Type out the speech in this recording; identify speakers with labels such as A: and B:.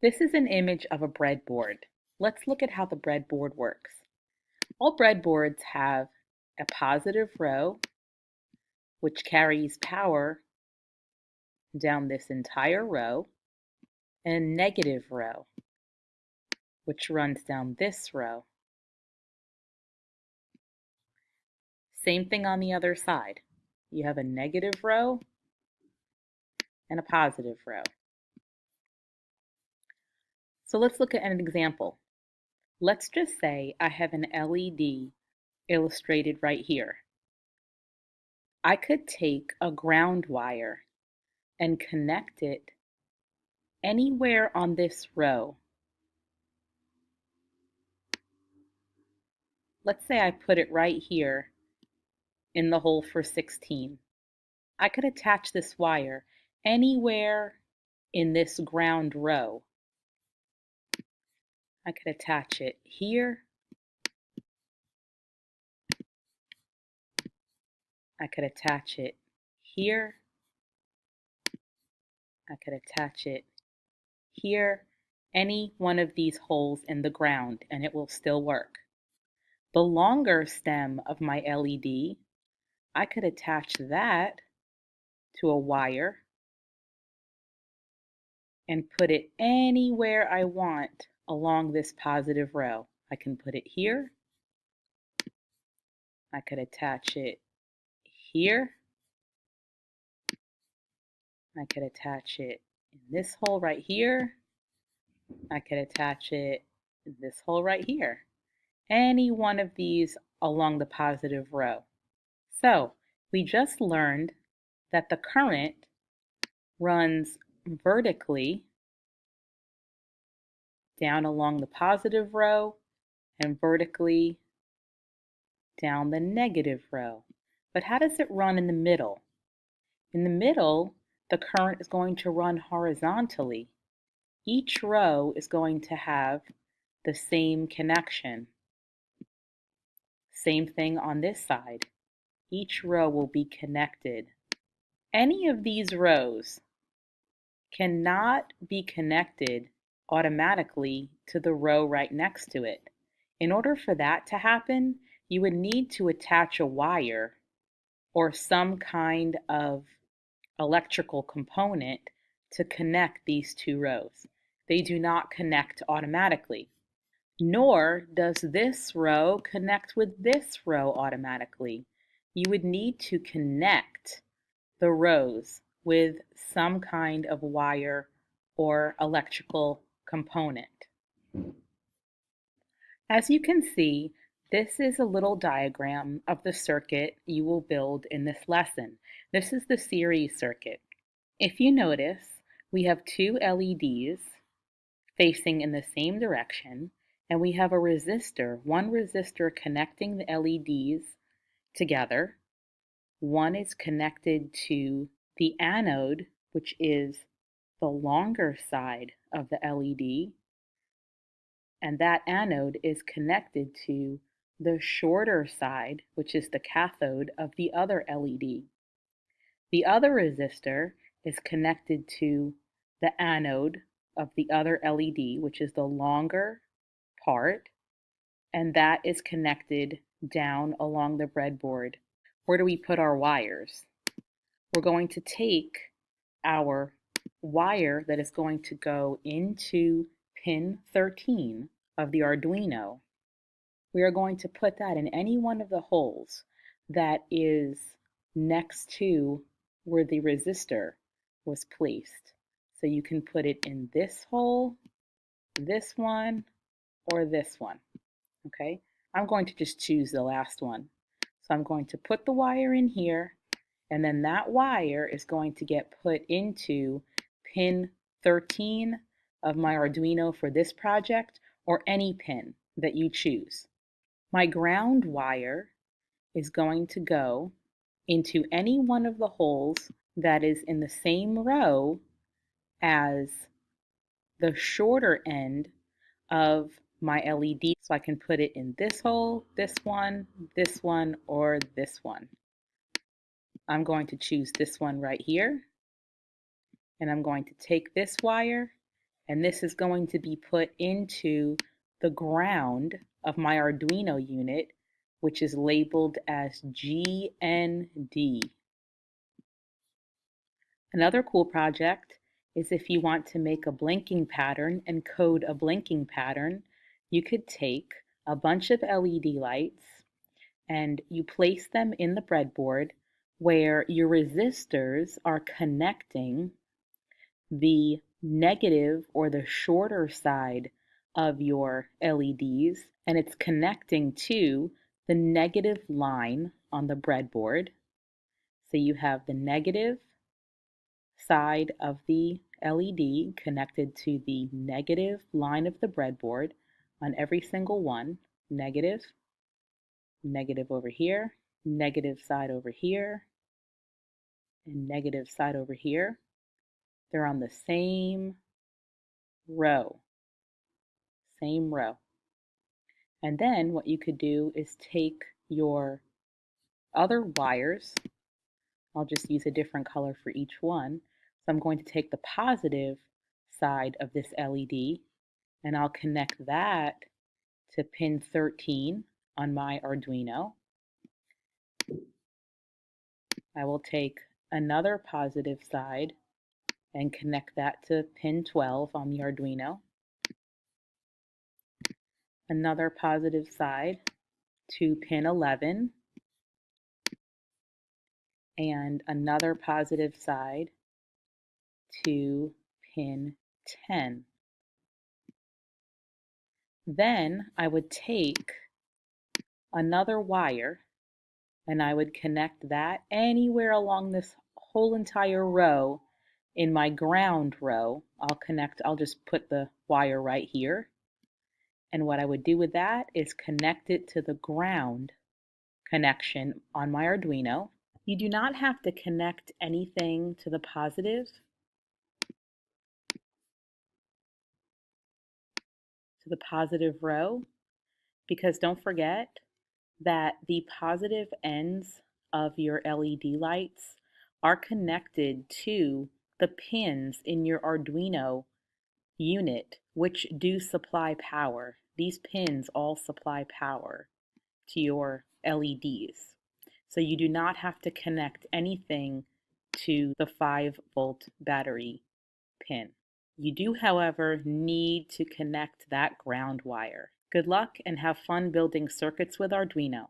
A: This is an image of a breadboard. Let's look at how the breadboard works. All breadboards have a positive row, which carries power down this entire row, and a negative row, which runs down this row. Same thing on the other side. You have a negative row and a positive row. So let's look at an example. Let's just say I have an LED illustrated right here. I could take a ground wire and connect it anywhere on this row. Let's say I put it right here in the hole for 16. I could attach this wire anywhere in this ground row. I could attach it here. I could attach it here. I could attach it here. Any one of these holes in the ground, and it will still work. The longer stem of my LED, I could attach that to a wire and put it anywhere I want along this positive row. I can put it here. I could attach it here. I could attach it in this hole right here. I could attach it in this hole right here. Any one of these along the positive row. So we just learned that the current runs vertically down along the positive row and vertically down the negative row. But how does it run in the middle? In the middle, the current is going to run horizontally. Each row is going to have the same connection. Same thing on this side. Each row will be connected. Any of these rows cannot be connected automatically to the row right next to it. In order for that to happen, you would need to attach a wire or some kind of electrical component to connect these two rows. They do not connect automatically. Nor does this row connect with this row automatically. You would need to connect the rows with some kind of wire or electrical component. As you can see, this is a little diagram of the circuit you will build in this lesson. This is the series circuit. If you notice, we have two LEDs facing in the same direction, and we have a resistor, one resistor connecting the LEDs together. One is connected to the anode, which is the longer side of the LED, and that anode is connected to the shorter side, which is the cathode of the other LED. The other resistor is connected to the anode of the other LED, which is the longer part, and that is connected down along the breadboard. Where do we put our wires? We're going to take our wire that is going to go into pin 13 of the Arduino. We are going to put that in any one of the holes that is next to where the resistor was placed. So you can put it in this hole, this one, or this one. Okay, I'm going to just choose the last one. So I'm going to put the wire in here, and then that wire is going to get put into pin 13 of my Arduino for this project, or any pin that you choose. My ground wire is going to go into any one of the holes that is in the same row as the shorter end of my LED. So I can put it in this hole, this one, or this one. I'm going to choose this one right here, and I'm going to take this wire and this is going to be put into the ground of my Arduino unit, which is labeled as GND. Another cool project is if you want to make a blinking pattern and code a blinking pattern, you could take a bunch of LED lights and you place them in the breadboard where your resistors are connecting the negative or the shorter side of your LEDs, and it's connecting to the negative line on the breadboard. So you have the negative side of the LED connected to the negative line of the breadboard on every single one. Negative, negative over here, negative side over here, and negative side over here. They're on the same row. Same row. And then what you could do is take your other wires. I'll just use a different color for each one. So I'm going to take the positive side of this LED and I'll connect that to pin 13 on my Arduino. I will take another positive side and connect that to pin 12 on the Arduino. Another positive side to pin 11, and another positive side to pin 10. Then I would take another wire and I would connect that anywhere along this whole entire row. In my ground row, I'll just put the wire right here. And what I would do with that is connect it to the ground connection on my Arduino. You do not have to connect anything to the positive, row, because don't forget that the positive ends of your LED lights are connected to the pins in your Arduino unit, which do supply power. These pins all supply power to your LEDs. So you do not have to connect anything to the 5-volt battery pin. You do, however, need to connect that ground wire. Good luck and have fun building circuits with Arduino.